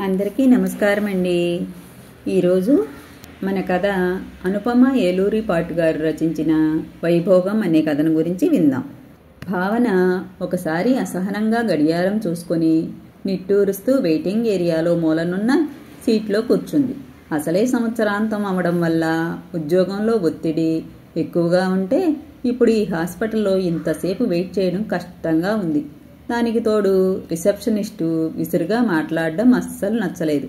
అందరికీ నమస్కారం అండి. ఈరోజు మన కథ అనుపమ ఏలూరి పాటు గారు రచించిన వైభోగం అనే కథను గురించి విందాం. భావన ఒకసారి అసహనంగా గడియారం చూసుకొని నిట్టూరుస్తూ వెయిటింగ్ ఏరియాలో మూలనున్న సీట్లో కూర్చుంది. అసలే సంవత్సరాంతం అవడం వల్ల ఉద్యోగంలో ఒత్తిడి ఎక్కువగా ఉంటే ఇప్పుడు ఈ హాస్పిటల్లో ఇంతసేపు వెయిట్ చేయడం కష్టంగా ఉంది. దానికి తోడు రిసెప్షనిస్టు విసురుగా మాట్లాడడం అస్సలు నచ్చలేదు.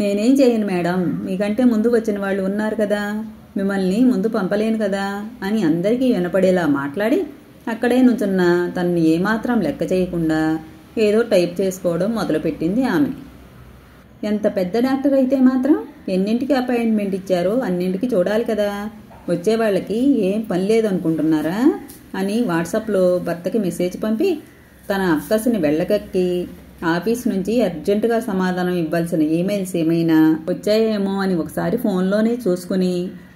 నేనేం చేయను మేడం, మీకంటే ముందు వచ్చిన వాళ్ళు ఉన్నారు కదా, మిమ్మల్ని ముందు పంపలేను కదా అని అందరికీ వినపడేలా మాట్లాడి అక్కడే నుంచున్న తనని ఏమాత్రం లెక్క చేయకుండా ఏదో టైప్ చేసుకోవడం మొదలుపెట్టింది ఆమె. ఎంత పెద్ద డాక్టర్ అయితే మాత్రం ఎన్నింటికి అపాయింట్మెంట్ ఇచ్చారో అన్నింటికి చూడాలి కదా, వచ్చే వాళ్ళకి ఏం పని లేదనుకుంటున్నారా అని వాట్సాప్లో భర్తకి మెసేజ్ పంపి తన అక్కసుని వెళ్ళగక్కి ఆఫీస్ నుంచి అర్జెంటుగా సమాధానం ఇవ్వాల్సిన ఈమెయిల్స్ ఏమైనా వచ్చాయేమో అని ఒకసారి ఫోన్లోనే చూసుకుని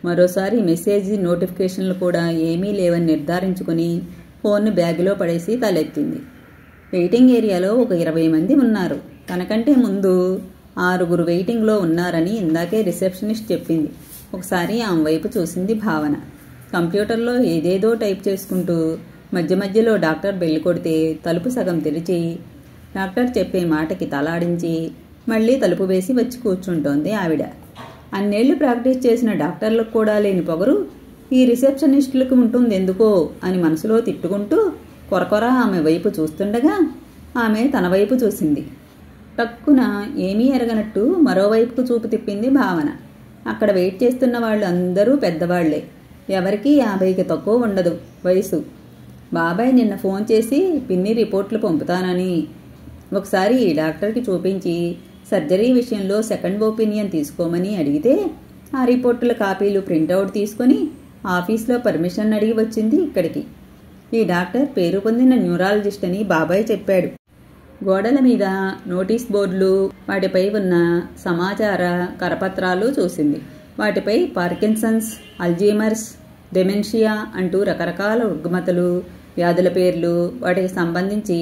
మరోసారి మెసేజ్ నోటిఫికేషన్లు కూడా ఏమీ లేవని నిర్ధారించుకుని ఫోన్ను బ్యాగులో పడేసి తలెత్తింది. వెయిటింగ్ ఏరియాలో ఒక 20 మంది ఉన్నారు. తనకంటే ముందు 6 వెయిటింగ్లో ఉన్నారని ఇందాకే రిసెప్షనిస్ట్ చెప్పింది. ఒకసారి ఆమె వైపు చూసింది భావన. కంప్యూటర్లో ఏదేదో టైప్ చేసుకుంటూ మధ్య మధ్యలో డాక్టర్ బెల్ కొడితే తలుపు సగం తెరిచి డాక్టర్ చెప్పే మాటకి తలాడించి మళ్ళీ తలుపు వేసి వచ్చి కూర్చుంటోంది ఆవిడ. అన్నేళ్లు ప్రాక్టీస్ చేసిన డాక్టర్లకు కూడా లేని పొగరు ఈ రిసెప్షనిస్టులకు ఉంటుంది ఎందుకో అని మనసులో తిట్టుకుంటూ కొరకొర ఆమె వైపు చూస్తుండగా ఆమె తన వైపు చూసింది. టక్కున ఏమీ ఎరగనట్టు మరోవైపుకు చూపు తిప్పింది భావన. అక్కడ వెయిట్ చేస్తున్న వాళ్ళు అందరూ పెద్దవాళ్లే, ఎవరికీ 50కి తక్కువ ఉండదు వయసు. బాబాయ్ నిన్న ఫోన్ చేసి పిన్ని రిపోర్ట్లు పంపుతానని ఒకసారి డాక్టర్కి చూపించి సర్జరీ విషయంలో సెకండ్ ఒపీనియన్ తీసుకోమని అడిగితే ఆ రిపోర్టుల కాపీలు ప్రింటౌట్ తీసుకొని ఆఫీస్లో పర్మిషన్ అడిగి వచ్చింది ఇక్కడికి. ఈ డాక్టర్ పేరు పొందిన న్యూరాలజిస్ట్ అని బాబాయ్ చెప్పాడు. గోడల మీద నోటీస్ బోర్డులు, వాటిపై ఉన్న సమాచార కరపత్రాలు చూసింది. వాటిపై పార్కిన్సన్స్, అల్జీమర్స్, డెమెన్షియా అంటూ రకరకాల రుగ్మతలు, వ్యాధుల పేర్లు, వాటికి సంబంధించి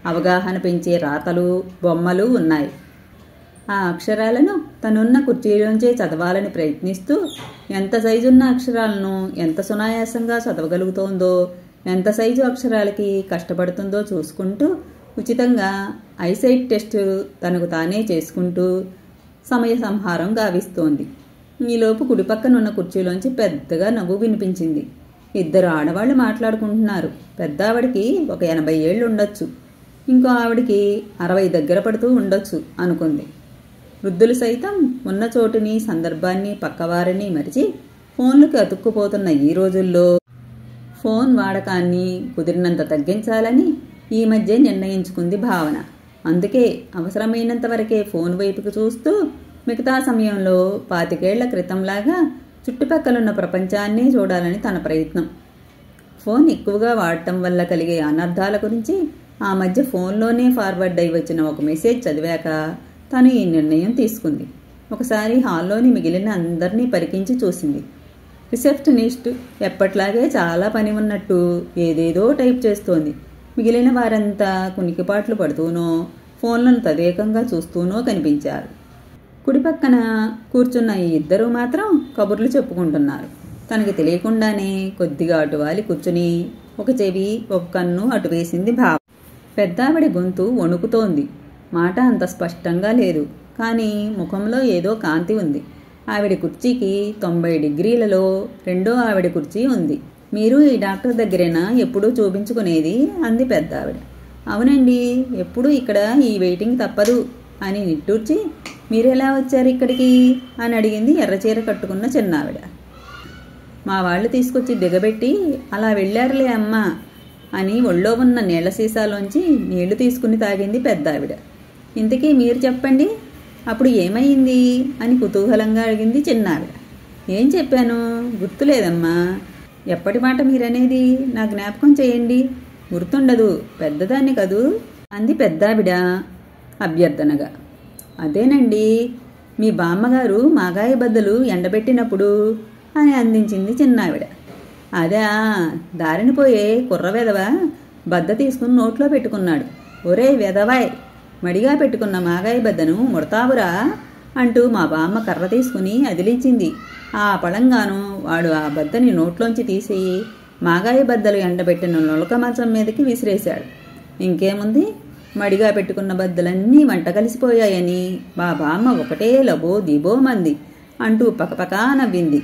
అవగాహన పెంచే రాతలు, బొమ్మలు ఉన్నాయి. ఆ అక్షరాలను తనున్న కుర్చీలోంచే చదవాలని ప్రయత్నిస్తూ ఎంత సైజున్న అక్షరాలను ఎంత సునాయాసంగా చదవగలుగుతోందో, ఎంత సైజు అక్షరాలకి కష్టపడుతుందో చూసుకుంటూ ఉచితంగా ఐసైట్ టెస్ట్ తనకు తానే చేసుకుంటూ సమయ సంహారం గావిస్తోంది. ఈలోపు కుడిపక్కనున్న కుర్చీలోంచి పెద్దగా నవ్వు వినిపించింది. 2 ఆడవాళ్లు మాట్లాడుకుంటున్నారు. పెద్ద ఆవిడికి ఒక 80 ఏళ్ళు ఉండొచ్చు, ఇంకో ఆవిడికి 60 దగ్గర పడుతూ ఉండొచ్చు అనుకుంది. వృద్ధులు సైతం ఉన్న చోటుని, సందర్భాన్ని, పక్కవారిని మరిచి ఫోన్లకు అతుక్కుపోతున్న ఈ రోజుల్లో ఫోన్ వాడకాన్ని కుదిరినంత తగ్గించాలని ఈ మధ్య నిర్ణయించుకుంది భావన. అందుకే అవసరమైనంత వరకే ఫోన్ వైపుకు చూస్తూ మిగతా సమయంలో 25 ఏళ్ల క్రితంలాగా చుట్టుపక్కలున్న ప్రపంచాన్ని చూడాలని తన ప్రయత్నం. ఫోన్ ఎక్కువగా వాడటం వల్ల కలిగే అనర్థాల గురించి ఆ మధ్య ఫోన్లోనే ఫార్వర్డ్ అయి వచ్చిన ఒక మెసేజ్ చదివాక తను ఈ నిర్ణయం తీసుకుంది. ఒకసారి హాల్లోని మిగిలిన అందరినీ పరికించి చూసింది. రిసెప్షనిస్ట్ ఎప్పట్లాగే చాలా పని ఉన్నట్టు ఏదేదో టైప్ చేస్తోంది. మిగిలిన వారంతా కునికిపాట్లు పడుతూనో ఫోన్లను తదేకంగా చూస్తూనో కనిపించారు. కుడిపక్కన కూర్చున్న ఈ 2 మాత్రం కబుర్లు చెప్పుకుంటున్నారు. తనకి తెలియకుండానే కొద్దిగా అటువాలి కూర్చుని ఒక చెవి ఒక కన్ను అటు వేసింది భావ. పెద్దావిడి గొంతు వణుకుతోంది. మాట అంత స్పష్టంగా లేదు, కానీ ముఖంలో ఏదో కాంతి ఉంది. ఆవిడ కుర్చీకి 90 డిగ్రీలలో రెండో ఆవిడ కుర్చీ ఉంది. మీరు ఈ డాక్టర్ దగ్గరేనా ఎప్పుడూ చూపించుకునేది అంది పెద్దావిడ. అవునండి, ఎప్పుడూ ఇక్కడ ఈ వెయిటింగ్ తప్పదు అని నిట్టూర్చి మీరెలా వచ్చారు ఇక్కడికి అని అడిగింది ఎర్రచీర కట్టుకున్న చిన్నావిడ. మా వాళ్ళు తీసుకొచ్చి దిగబెట్టి అలా వెళ్ళారులే అమ్మా అని ఒళ్ళో ఉన్న నీళ్ల సీసాలోంచి నీళ్లు తీసుకుని తాగింది పెద్దావిడ. ఇంతకీ మీరు చెప్పండి, అప్పుడు ఏమైంది అని కుతూహలంగా అడిగింది చిన్నావిడ. ఏం చెప్పాను గుర్తులేదమ్మా. ఎప్పటి మాట మీరనేది నా జ్ఞాపకం చేయండి. గుర్తుండదు, పెద్దదాన్ని కదూ అంది పెద్దావిడ అభ్యర్థనగా. అదేనండి, మీ బామ్మగారు మాగాయ బద్దలు ఎండబెట్టినప్పుడు అని అందించింది చిన్నావిడ. అదా, దారిని పోయే కుర్ర వెధవ బద్ద తీసుకుని నోట్లో పెట్టుకున్నాడు. ఒరే వెధవాయ్ మడిగా పెట్టుకున్న మాగాయి బద్దను ముడతావురా అంటూ మా బామ్మ కర్ర తీసుకుని అదిలించింది. ఆ పళంగాను వాడు ఆ బద్దని నోట్లోంచి తీసి మాగాయి బద్దలు ఎండబెట్టిన నులక మంచం మీదకి విసిరేశాడు. ఇంకేముంది, మడిగా పెట్టుకున్న బద్దలన్నీ వంట కలిసిపోయాయని మా బామ్మ ఒకటే లబో దిబో మంది అంటూ పకపకా నవ్వింది.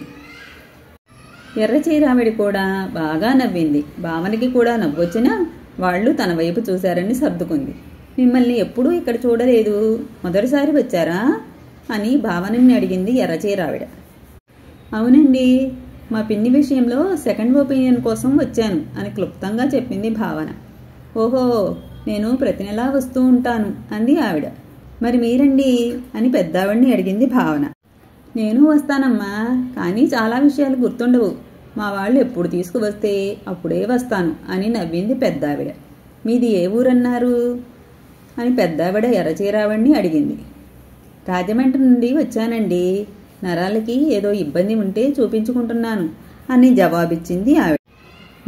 ఎర్రచీరావిడి కూడా బాగా నవ్వింది. భావనకి కూడా నవ్వొచ్చినా వాళ్ళు తన వైపు చూశారని సర్దుకుంది. మిమ్మల్ని ఎప్పుడూ ఇక్కడ చూడలేదు, మొదటిసారి వచ్చారా అని భావనని అడిగింది ఎర్రచీరావిడ. అవునండి, మా పిన్ని విషయంలో సెకండ్ ఒపీనియన్ కోసం వచ్చాను అని క్లుప్తంగా చెప్పింది భావన. ఓహో, నేను ప్రతి నెలా వస్తూ ఉంటాను అంది ఆవిడ. మరి మీరండి అని పెద్దావిడిని అడిగింది భావన. నేను వస్తానమ్మా, కానీ చాలా విషయాలు గుర్తుండవు. మా వాళ్ళు ఎప్పుడు తీసుకువస్తే అప్పుడే వస్తాను అని నవ్వింది పెద్దావిడ. మీది ఏ ఊరన్నారు అని పెద్దావిడ ఎర్రచీరావిడిని అడిగింది. రాజమండ్రి నుండి వచ్చానండి, నరాలకి ఏదో ఇబ్బంది ఉంటే చూపించుకుంటున్నాను అని జవాబిచ్చింది ఆవిడ.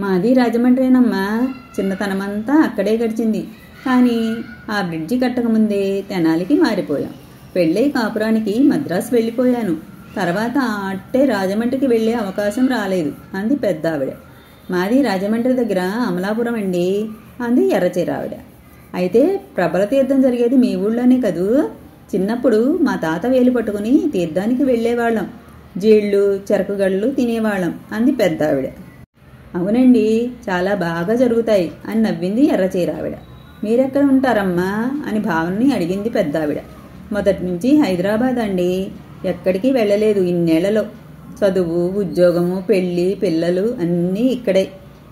మాది రాజమండ్రేనమ్మా, చిన్నతనమంతా అక్కడే గడిచింది. కానీ ఆ బ్రిడ్జి కట్టకముందే తెనాలికి మారిపోయాం. పెళ్ళై కాపురానికి మద్రాసు వెళ్ళిపోయాను. తర్వాత అట్టే రాజమండ్రికి వెళ్ళే అవకాశం రాలేదు అంది పెద్దావిడ. మాది రాజమండ్రి దగ్గర అమలాపురం అండి అంది ఎర్రచీరావిడ. అయితే ప్రబల తీర్థం జరిగేది మీ ఊళ్ళోనే కదూ. చిన్నప్పుడు మా తాత వేలు పట్టుకుని తీర్థానికి వెళ్ళేవాళ్ళం, జీళ్ళు చెరకుగళ్ళు తినేవాళ్ళం అంది పెద్దావిడ. అవునండి, చాలా బాగా జరుగుతాయి అని నవ్వింది ఎర్రచీరావిడ. మీరెక్కడ ఉంటారమ్మా అని భావనని అడిగింది పెద్దావిడ. మొదటి నుంచి హైదరాబాద్ అండి, ఎక్కడికి వెళ్ళలేదు ఇన్నేళ్లలో. చదువు, ఉద్యోగము, పెళ్ళి, పిల్లలు అన్నీ ఇక్కడే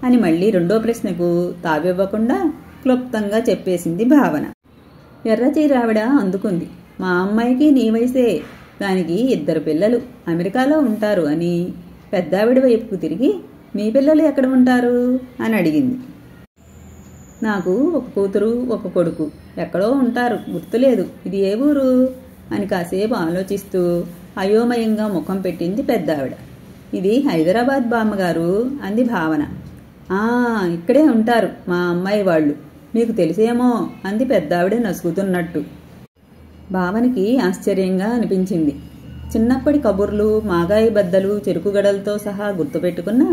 అని మళ్ళీ రెండో ప్రశ్నకు తావివ్వకుండా క్లుప్తంగా చెప్పేసింది భావన. ఎర్రచీరావిడ అందుకుంది. మా అమ్మాయికి నీ వయసే, దానికి 2 పిల్లలు అమెరికాలో ఉంటారు అని పెద్దావిడ వైపుకు తిరిగి మీ పిల్లలు ఎక్కడ ఉంటారు అని అడిగింది. నాకు ఒక కూతురు ఒక కొడుకు, ఎక్కడో ఉంటారు, గుర్తులేదు, ఇది ఏ ఊరు అని కాసేపు ఆలోచిస్తూ అయోమయంగా ముఖం పెట్టింది పెద్దావిడ. ఇది హైదరాబాద్ బామ్మగారు అంది భావన. ఇక్కడే ఉంటారు మా అమ్మాయి వాళ్ళు, మీకు తెలిసేమో అంది పెద్దావిడ నసుగుతున్నట్టు. భావనకి ఆశ్చర్యంగా అనిపించింది. చిన్నప్పటి కబుర్లు, మాగాయి బద్దలు, చెరుకుగడలతో సహా గుర్తుపెట్టుకున్న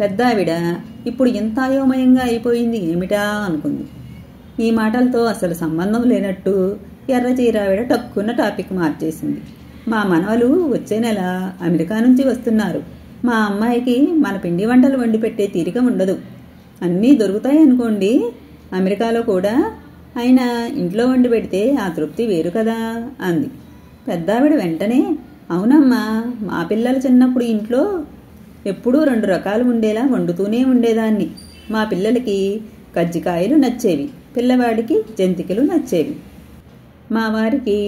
పెద్దావిడ ఇప్పుడు ఇంత అయోమయంగా అయిపోయింది ఏమిటా అనుకుంది. ఈ మాటలతో అసలు సంబంధం లేనట్టు ఎర్రచీరావిడ టక్కున్న టాపిక్ మార్చేసింది. మా మనవలు వచ్చే నెల అమెరికా నుంచి వస్తున్నారు. మా అమ్మాయికి మన పిండి వంటలు వండి పెట్టే తీరిక ఉండదు. అన్నీ దొరుకుతాయి అనుకోండి అమెరికాలో కూడా, అయినా ఇంట్లో వండి పెడితే ఆ తృప్తి వేరు కదా అంది. పెద్దావిడ వెంటనే, అవునమ్మా, మా పిల్లలు చిన్నప్పుడు ఇంట్లో ఎప్పుడూ 2 రకాలు ఉండేలా వండుతూనే ఉండేదాన్ని. మా పిల్లలకి కజ్జికాయలు నచ్చేవి, పిల్లవాడికి జంతికలు నచ్చేవి. మా వారికి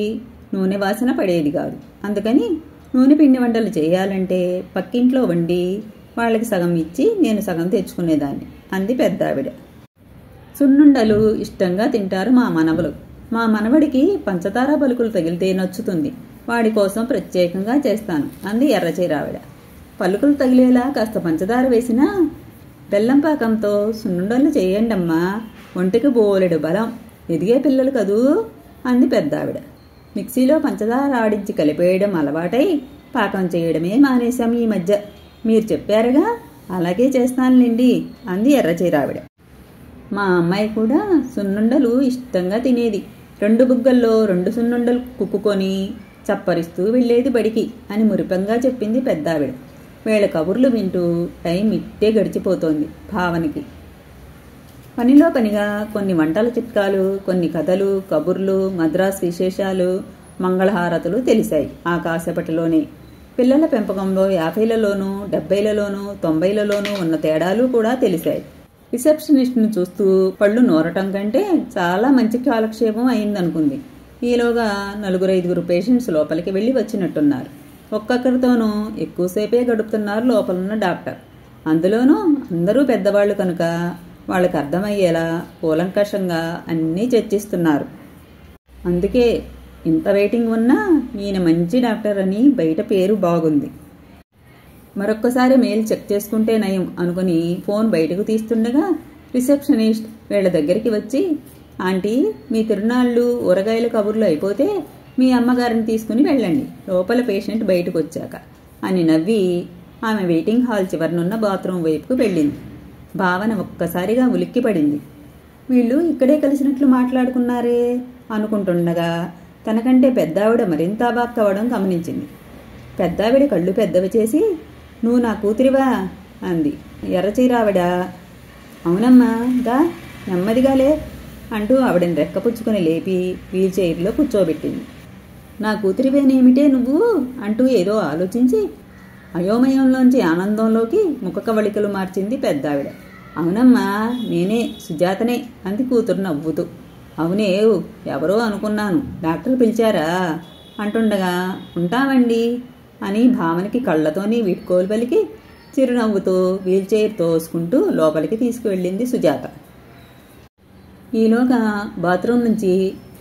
నూనె వాసన పడేది కాదు. అందుకని నూనె పిండి వంటలు చేయాలంటే పక్కింట్లో వండి వాళ్ళకి సగం ఇచ్చి నేను సగం తెచ్చుకునేదాన్ని అంది పెద్దావిడ. సున్నుండలు ఇష్టంగా తింటారు మా మనవలు. మా మనవడికి పంచదార పలుకులు తగిలితే నచ్చుతుంది, వాడి కోసం ప్రత్యేకంగా చేస్తాను అంది ఎర్రచీరావిడ. పలుకులు తగిలేలా కాస్త పంచదార వేసినా బెల్లం పాకంతో సున్నుండలు చేయండమ్మా, ఒంటికి బోలెడు బలం, ఎదిగే పిల్లలు కదూ అంది పెద్దావిడ. మిక్సీలో పంచదార ఆడించి కలిపేయడం అలవాటై పాకం చేయడమే మానేశాం ఈ మధ్య. మీరు చెప్పారుగా, అలాగే చేస్తానులేండి అంది ఎర్రచీరావిడ. మా అమ్మాయి కూడా సున్నుండలు ఇష్టంగా తినేది. 2 బుగ్గల్లో 2 సున్నుండలు కుక్కుకొని చప్పరిస్తూ వెళ్ళేది బడికి అని మురిపంగా చెప్పింది పెద్దావిడ. వీళ్ళ కబుర్లు వింటూ టైం ఇట్టే గడిచిపోతోంది భావనకి. పనిలో పనిగా కొన్ని వంటల చిట్కాలు, కొన్ని కథలు, కబుర్లు, మద్రాస్ విశేషాలు, మంగళహారతులు తెలిసాయి ఆ కాసేపటిలోనే. పిల్లల పెంపకంలో 50లలోనూ 70లలోనూ 90లలోనూ ఉన్న తేడాలు కూడా తెలిసాయి. రిసెప్షనిస్ట్ను చూస్తూ పళ్ళు నూరటం కంటే చాలా మంచి కాలక్షేపం అయిందనుకుంది. ఈలోగా 4-5 పేషెంట్స్ లోపలికి వెళ్ళి వచ్చినట్టున్నారు. ఒక్కొక్కరితోనూ ఎక్కువసేపే గడుపుతున్నారు లోపలున్న డాక్టర్. అందులోనూ అందరూ పెద్దవాళ్లు కనుక వాళ్ళకి అర్థమయ్యేలా కూలంకషంగా అన్నీ చర్చిస్తున్నారు. అందుకే ఇంత వెయిటింగ్ ఉన్నా ఈయన మంచి డాక్టర్ అని బయట పేరు బాగుంది. మరొక్కసారి మెయిల్ చెక్ చేసుకుంటే నయం అనుకుని ఫోన్ బయటకు తీస్తుండగా రిసెప్షనిస్ట్ వీళ్ళ దగ్గరికి వచ్చి, ఆంటీ, మీ తిరునాళ్ళు ఊరగాయల కబుర్లు అయిపోతే మీ అమ్మగారిని తీసుకుని వెళ్ళండి, లోపల పేషెంట్ బయటకు వచ్చాక అని నవ్వి ఆమె వెయిటింగ్ హాల్ చివరనున్న బాత్రూమ్ వైపుకు వెళ్ళింది. భావన ఒక్కసారిగా ఉలిక్కిపడింది. వీళ్ళు ఇక్కడే కలిసినట్లు మాట్లాడుకున్నారే అనుకుంటుండగా తనకంటే పెద్దావిడ మరింత అవాక్కవడం గమనించింది. పెద్దావిడ కళ్ళు పెద్దవి చేసి, నువ్వు నా కూతురివా అంది. ఎర్రచీరావిడ, అవునమ్మా, దా నెమ్మదిగాలే అంటూ ఆవిడని రెక్కపుచ్చుకొని లేపి వీల్ చైర్లో కూర్చోబెట్టింది. నా కూతురివేనేమిటే నువ్వు అంటూ ఏదో ఆలోచించి అయోమయంలోంచి ఆనందంలోకి ముఖకవళికలు మార్చింది పెద్దావిడ. అవునమ్మా, నేనే సుజాతనే అంది కూతురు నవ్వుతూ. అవునే, ఎవరో అనుకున్నాను, డాక్టర్ పిలిచారా అంటుండగా ఉంటామండి అని భావనకి కళ్ళతోని వీడ్కోలు పలికి చిరునవ్వుతో వీల్ చైర్ తోసుకుంటూ లోపలికి తీసుకువెళ్ళింది సుజాత. ఈలోగా బాత్రూమ్ నుంచి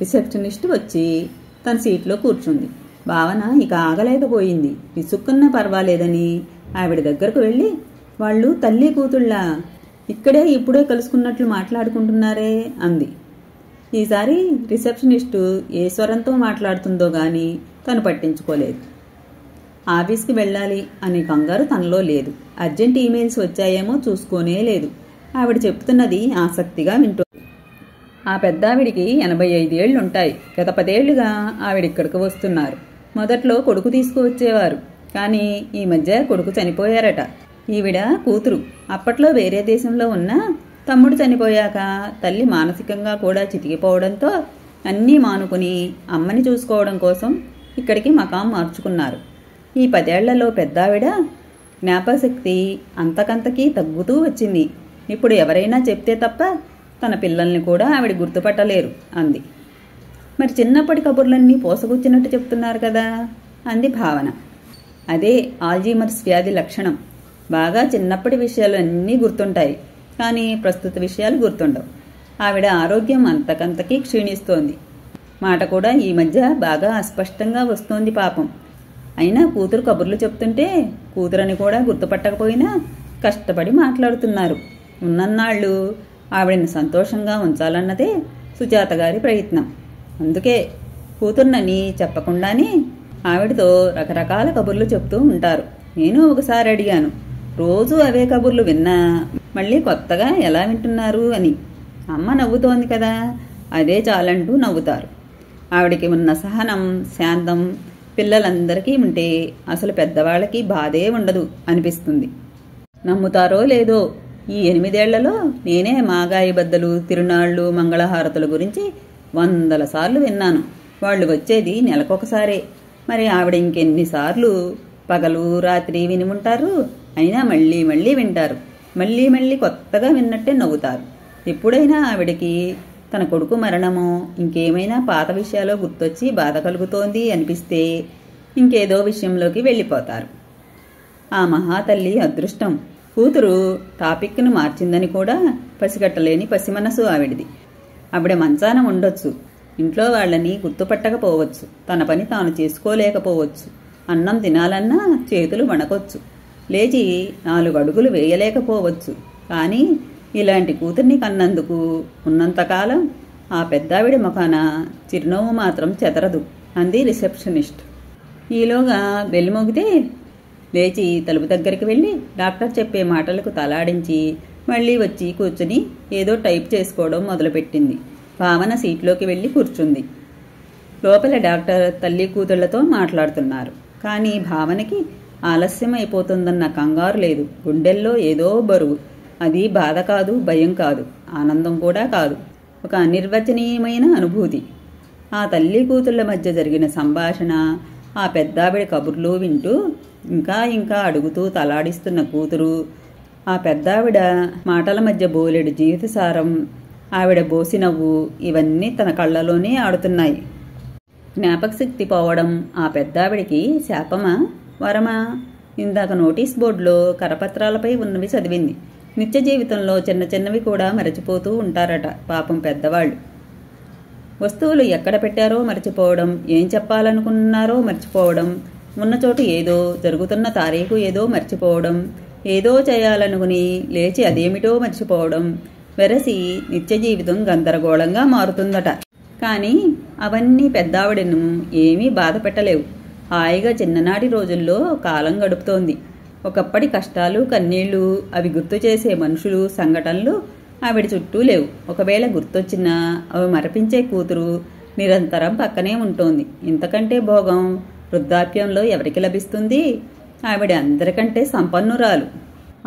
రిసెప్షనిస్ట్ వచ్చి తన సీట్లో కూర్చుంది. భావన ఇక ఆగలేకపోయింది. విసుక్కున్నా పర్వాలేదని ఆవిడ దగ్గరకు వెళ్ళి, వాళ్ళు తల్లి కూతుళ్ళా, ఇక్కడే ఇప్పుడే కలుసుకున్నట్లు మాట్లాడుకుంటున్నారే అంది. ఈసారి రిసెప్షనిస్టు ఏ స్వరంతో మాట్లాడుతుందో గాని తను పట్టించుకోలేదు. ఆఫీస్కి వెళ్ళాలి అనే కంగారు తనలో లేదు. అర్జెంట్ ఈమెయిల్స్ వచ్చాయేమో చూసుకోనే లేదు. ఆవిడ చెప్తున్నది ఆసక్తిగా వింటూ. ఆ పెద్దావిడికి 85 ఏళ్లుంటాయి. గత 10 ఏళ్లుగా ఆవిడిక్కడికి వస్తున్నారు. మొదట్లో కొడుకు తీసుకువచ్చేవారు, కానీ ఈ మధ్య కొడుకు చనిపోయారట. ఈవిడ కూతురు అప్పట్లో వేరే దేశంలో ఉన్న తమ్ముడు చనిపోయాక తల్లి మానసికంగా కూడా చితికిపోవడంతో అన్నీ మానుకుని అమ్మని చూసుకోవడం కోసం ఇక్కడికి మకాం మార్చుకున్నారు. ఈ 10 ఏళ్లలో పెద్దావిడ జ్ఞాపకశక్తి అంతకంతకీ తగ్గుతూ వచ్చింది. ఇప్పుడు ఎవరైనా చెప్తే తప్ప తన పిల్లల్ని కూడా ఆవిడ గుర్తుపట్టలేరు అంది. మరి చిన్నప్పటి కబుర్లన్నీ పోసగుచ్చినట్టు చెప్తున్నారు కదా అంది భావన. అదే ఆల్జీమర్స్ వ్యాధి లక్షణం. బాగా చిన్నప్పటి విషయాలు అన్నీ గుర్తుంటాయి, కానీ ప్రస్తుత విషయాలు గుర్తుండవు. ఆవిడ ఆరోగ్యం అంతకంతకీ క్షీణిస్తోంది. మాట కూడా ఈ మధ్య బాగా అస్పష్టంగా వస్తోంది పాపం. అయినా కూతురు కబుర్లు చెప్తుంటే కూతురని కూడా గుర్తుపట్టకపోయినా కష్టపడి మాట్లాడుతున్నారు. ఉన్నన్నాళ్ళు ఆవిడని సంతోషంగా ఉంచాలన్నదే సుజాత గారి ప్రయత్నం. అందుకే కూతుర్నని చెప్పకుండానే ఆవిడతో రకరకాల కబుర్లు చెప్తూ ఉంటారు. నేను ఒకసారి అడిగాను, రోజు అవే కబుర్లు విన్నా మళ్ళీ కొత్తగా ఎలా వింటున్నారు అని. అమ్మ నవ్వుతోంది కదా, అదే చాలంటూ నవ్వుతారు. ఆవిడికి ఉన్న సహనం, శాంతం పిల్లలందరికీ ఉంటే అసలు పెద్దవాళ్ళకి బాధే ఉండదు అనిపిస్తుంది. నమ్ముతారో లేదో, ఈ 8 ఏళ్లలో నేనే మాగాయి బద్దలు, తిరునాళ్ళు, మంగళహారతుల గురించి 100 సార్లు విన్నాను. వాళ్ళు వచ్చేది నెలకొకసారే. మరి ఆవిడ ఇంకెన్నిసార్లు పగలు రాత్రి విని ఉంటారు. అయినా మళ్ళీ మళ్ళీ వింటారు. మళ్ళీ మళ్ళీ కొత్తగా విన్నట్టే నవ్వుతారు. ఎప్పుడైనా ఆవిడకి తన కొడుకు మరణమో ఇంకేమైనా పాత విషయాలో గుర్తొచ్చి బాధ కలుగుతోంది అనిపిస్తే ఇంకేదో విషయంలోకి వెళ్ళిపోతారు. ఆ మహాతల్లి అదృష్టం. కూతురు టాపిక్ను మార్చిందని కూడా పసిగట్టలేని పసిమనసు ఆవిడిది. ఆవిడ మంచాన ఉండొచ్చు, ఇంట్లో వాళ్ళని గుర్తుపట్టకపోవచ్చు, తన పని తాను చేసుకోలేకపోవచ్చు, అన్నం తినాలన్నా చేతులు వణకొచ్చు, లేచి 4 అడుగులు వేయలేకపోవచ్చు. కానీ ఇలాంటి కూతుర్ని కన్నందుకు ఉన్నంతకాలం ఆ పెద్దావిడ ముఖాన చిరునవ్వు మాత్రం చెదరదు అంది రిసెప్షనిస్ట్. ఈలోగా బెల్ మోగితే లేచి తలుపు దగ్గరికి వెళ్ళి డాక్టర్ చెప్పే మాటలకు తలాడించి మళ్ళీ వచ్చి కూర్చుని ఏదో టైప్ చేసుకోవడం మొదలుపెట్టింది. భావన సీట్లోకి వెళ్ళి కూర్చుంది. లోపల డాక్టర్ తల్లి కూతుళ్లతో మాట్లాడుతున్నారు. కానీ భావనకి ఆలస్యం అయిపోతుందన్న కంగారు లేదు. గుండెల్లో ఏదో బరువు. అది బాధ కాదు, భయం కాదు, ఆనందం కూడా కాదు, ఒక అనిర్వచనీయమైన అనుభూతి. ఆ తల్లి కూతుళ్ల మధ్య జరిగిన సంభాషణ, ఆ పెద్దావిడ కబుర్లు వింటూ ఇంకా ఇంకా అడుగుతూ తలాడిస్తున్న కూతురు, ఆ పెద్దావిడ మాటల మధ్య బోలెడు జీవితసారం, ఆవిడ బోసినవ్వు, ఇవన్నీ తన కళ్ళలోనే ఆడుతున్నాయి. జ్ఞాపకశక్తి పోవడం ఆ పెద్దావిడికి శాపమా, వరమా? ఇందాక నోటీస్ బోర్డులో కరపత్రాలపై ఉన్నవి చదివింది. నిత్య జీవితంలో చిన్న చిన్నవి కూడా మరచిపోతూ ఉంటారట పాపం పెద్దవాళ్ళు. వస్తువులు ఎక్కడ పెట్టారో మర్చిపోవడం, ఏం చెప్పాలనుకున్నారో మర్చిపోవడం, ఉన్న చోటు ఏదో, జరుగుతున్న తారీఖు ఏదో మర్చిపోవడం, ఏదో చేయాలనుకుని లేచి అదేమిటో మర్చిపోవడం, వెరసి నిత్య జీవితం గందరగోళంగా మారుతుందట. కానీ అవన్నీ పెద్దావిడను ఏమీ బాధ పెట్టలేవు. హాయిగా చిన్ననాటి రోజుల్లో కాలం గడుపుతోంది. ఒకప్పటి కష్టాలు, కన్నీళ్లు, అవి గుర్తు చేసే మనుషులు, సంఘటనలు ఆవిడ చుట్టూ లేవు. ఒకవేళ గుర్తొచ్చినా అవి మరపించే కూతురు నిరంతరం పక్కనే ఉంటోంది. ఇంతకంటే భోగం వృద్ధాప్యంలో ఎవరికి లభిస్తుంది? ఆవిడ అందరికంటే సంపన్నురాలు.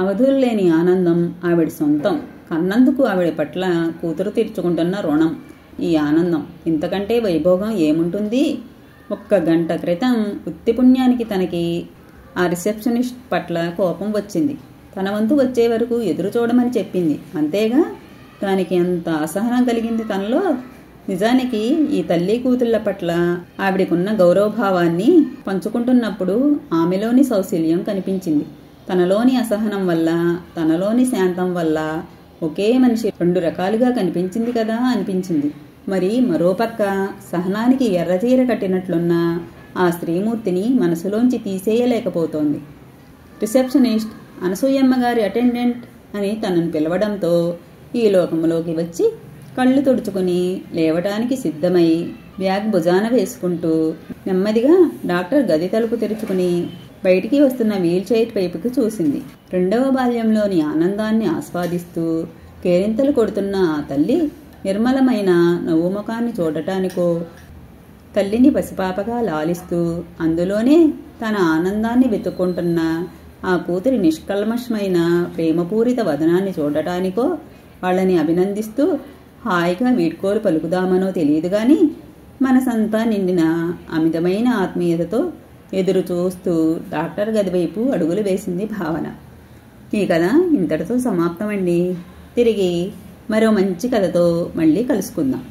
అవధులు లేని ఆనందం ఆవిడ సొంతం. కన్నందుకు ఆవిడ పట్ల కూతురు తీర్చుకుంటున్న రుణం ఈ ఆనందం. ఇంతకంటే వైభోగం ఏముంటుంది? ఒక్క గంట క్రితం ఉత్తి పుణ్యానికి తనకి ఆ రిసెప్షనిస్ట్ పట్ల కోపం వచ్చింది. తన వంతు వచ్చే వరకు ఎదురు చూడమని చెప్పింది. అంతేగా దానికి అంత అసహనం కలిగింది తనలో. నిజానికి ఈ తల్లి కూతుళ్ల పట్ల ఆవిడకున్న గౌరవభావాన్ని పంచుకుంటున్నప్పుడు ఆమెలోని సౌశల్యం కనిపించింది. తనలోని అసహనం వల్ల, తనలోని శాంతం వల్ల ఒకే మనిషి రెండు రకాలుగా కనిపించింది కదా అనిపించింది. మరి మరోపక్క సహనానికి ఎర్రచీర కట్టినట్లున్న ఆ స్త్రీమూర్తిని మనసులోంచి తీసేయలేకపోతోంది. రిసెప్షనిస్ట్ అనసూయమ్మ గారి అటెండెంట్ అని తనను పిలవడంతో ఈ లోకంలోకి వచ్చి కళ్ళు తుడుచుకుని లేవటానికి సిద్ధమై బ్యాగ్ భుజాన వేసుకుంటూ నెమ్మదిగా డాక్టర్ గది తలుపు తెరుచుకుని బయటికి వస్తున్న వీల్ చైర్ వైపుకి చూసింది. రెండవ బాల్యంలోని ఆనందాన్ని ఆస్వాదిస్తూ కేరింతలు కొడుతున్న ఆ తల్లి నిర్మలమైన నవ్వు ముఖాన్ని చూడటానికో, తల్లిని పసిపాపగా లాలిస్తూ అందులోనే తన ఆనందాన్ని వెతుక్కుంటున్న ఆ కూతురి నిష్కల్మషమైన ప్రేమపూరిత వదనాన్ని చూడటానికో, వాళ్ళని అభినందిస్తూ హాయిగా వీడ్కోలు పలుకుదామనో తెలియదు గాని మనసంతా నిండిన అమితమైన ఆత్మీయతతో ఎదురు చూస్తూ డాక్టర్ గదివైపు అడుగులు వేసింది భావన. ఈ కథ ఇంతటితో సమాప్తమండి. తిరిగి మరో మంచి కథతో మళ్ళీ కలుసుకుందాం.